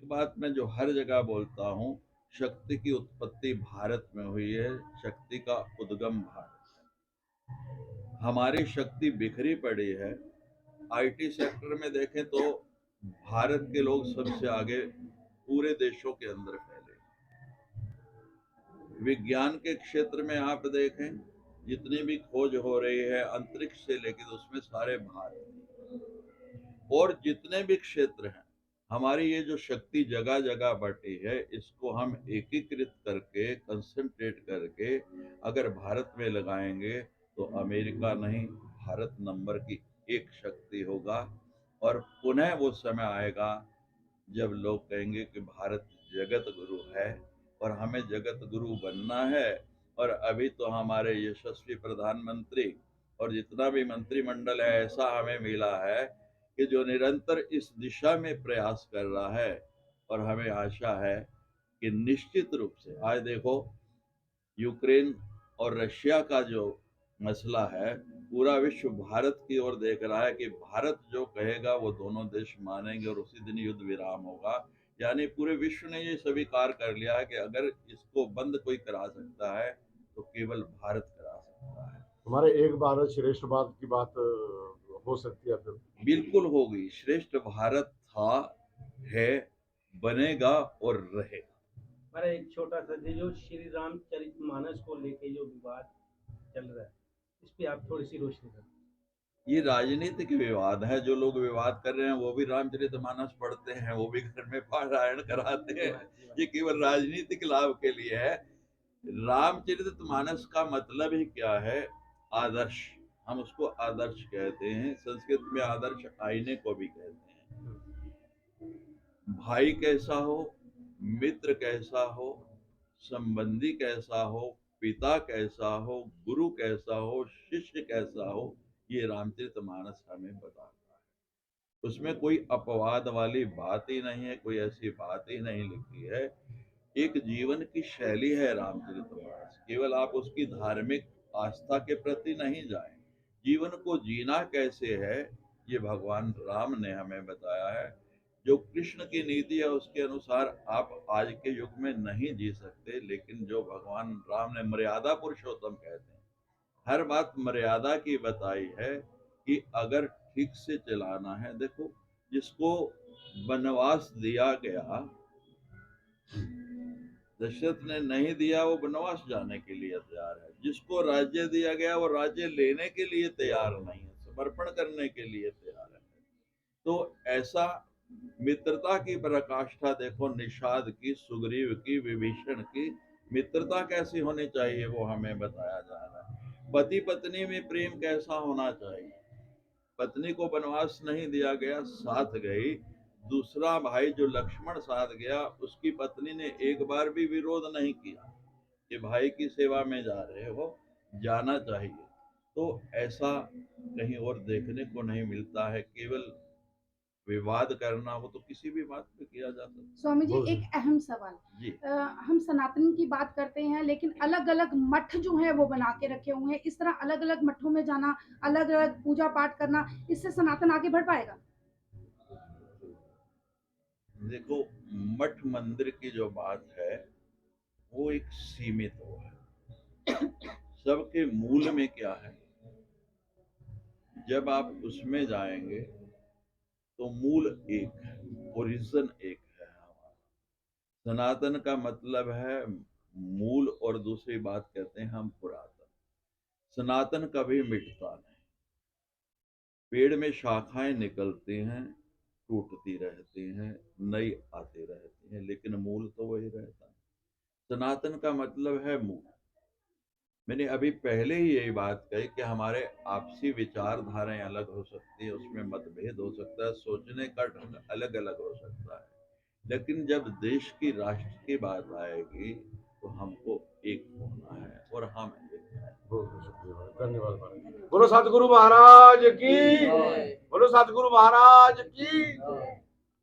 बात मैं जो हर जगह बोलता हूँ, शक्ति की उत्पत्ति भारत में हुई है, शक्ति का उद्गम भारत। हमारी शक्ति बिखरी पड़ी है। आईटी सेक्टर में देखें तो भारत के लोग सबसे आगे पूरे देशों के अंदर फैले। विज्ञान के क्षेत्र में आप देखें, जितनी भी खोज हो रही है अंतरिक्ष से लेकर, तो उसमें सारे भारत। और जितने भी क्षेत्र हैं, हमारी ये जो शक्ति जगह जगह बटी है, इसको हम एकीकृत करके, कंसंट्रेट करके अगर भारत में लगाएंगे तो अमेरिका नहीं, भारत नंबर की एक शक्ति होगा। और पुनः वो समय आएगा जब लोग कहेंगे कि भारत जगत गुरु है और हमें जगत गुरु बनना है। और अभी तो हमारे यशस्वी प्रधानमंत्री और जितना भी मंत्रिमंडल है, ऐसा हमें मिला है कि जो निरंतर इस दिशा में प्रयास कर रहा है। और हमें आशा है कि निश्चित रूप से, आज देखो यूक्रेन और रशिया का जो मसला है, पूरा विश्व भारत की ओर देख रहा है कि भारत जो कहेगा वो दोनों देश मानेंगे और उसी दिन युद्ध विराम होगा। यानी पूरे विश्व ने ये स्वीकार कर लिया है कि अगर इसको बंद कोई करा सकता है तो केवल भारत करा सकता है। हमारे एक भारत श्रेष्ठ भारत की बात हो सकती है फिर? बिल्कुल होगी। श्रेष्ठ भारत था, है, बनेगा और रहेगा। हमारा एक छोटा सा जो श्री रामचरितमानस को लेके जो विवाद चल रहा है, इस पे आप थोड़ी सी रोशनी करें। ये राजनीतिक विवाद है। जो लोग विवाद कर रहे हैं वो भी रामचरितमानस पढ़ते हैं, वो भी घर में पारायण कराते हैं। ये केवल राजनीतिक लाभ के लिए है। रामचरितमानस का मतलब ही क्या है? आदर्श। हम उसको आदर्श कहते हैं। संस्कृत में आदर्श आईने को भी कहते हैं। भाई कैसा हो, मित्र कैसा हो, संबंधी कैसा हो, पिता कैसा हो, गुरु कैसा हो, शिष्य कैसा हो, ये रामचरितमानस हमें बताता है। उसमें कोई अपवाद वाली बात ही नहीं है, कोई ऐसी बात ही नहीं लिखी है। एक जीवन की शैली है रामचरितमानस। केवल आप उसकी धार्मिक आस्था के प्रति नहीं जाएं, जीवन को जीना कैसे है ये भगवान राम ने हमें बताया है। जो कृष्ण की नीति है उसके अनुसार आप आज के युग में नहीं जी सकते, लेकिन जो भगवान राम ने मर्यादा पुरुषोत्तम कहते हैं, हर बात मर्यादा की बताई है कि अगर ठीक से चलाना है। देखो, जिसको वनवास दिया गया, दशरथ ने नहीं दिया, वो वनवास जाने के लिए तैयार है। जिसको राज्य दिया गया वो राज्य लेने के लिए तैयार नहीं है, समर्पण करने के लिए तैयार है। तो ऐसा मित्रता की पराकाष्ठा देखो, निषाद की, सुग्रीव की, विभीषण की मित्रता कैसी होनी चाहिए वो हमें बताया जा रहा है। पति पत्नी में प्रेम कैसा होना चाहिए। पत्नी को वनवास नहीं दिया गया, साथ गई। दूसरा भाई जो लक्ष्मण साथ गया, उसकी पत्नी ने एक बार भी विरोध नहीं किया कि भाई की सेवा में जा रहे हो, जाना चाहिए। तो ऐसा कहीं और देखने को नहीं मिलता है। केवल विवाद करना हो तो किसी भी बात पे किया जा सकता है। स्वामी जी, एक अहम सवाल। जी। हम सनातन की बात करते हैं, लेकिन अलग अलग मठ जो है वो बना के रखे हुए हैं। इस तरह अलग अलग मठों में जाना, अलग अलग पूजा पाठ करना, इससे सनातन आगे बढ़ पाएगा? देखो, मठ मंदिर की जो बात है वो एक सीमित वो है। सबके मूल में क्या है, जब आप उसमें जाएंगे तो मूल एक है, ओरिजिन एक है हमारा। सनातन का मतलब है मूल, और दूसरी बात कहते हैं हम पुरातन। सनातन कभी मिटता नहीं। पेड़ में शाखाएं निकलती हैं, टूटती रहती हैं, नई आती रहती हैं, लेकिन मूल तो वही रहता है। सनातन का मतलब है मूल। मैंने अभी पहले ही यही बात कही कि हमारे आपसी विचारधाराएं अलग हो सकती है, उसमें मतभेद हो सकता है, सोचने का ढंग अलग अलग हो सकता है, लेकिन जब देश की, राष्ट्र की बात आएगी तो हमको एक होना है और हम एक हैं। बहुत बहुत शुक्रिया, धन्यवाद महाराज। बोलो सतगुरु महाराज की, बोलो सतगुरु महाराज की।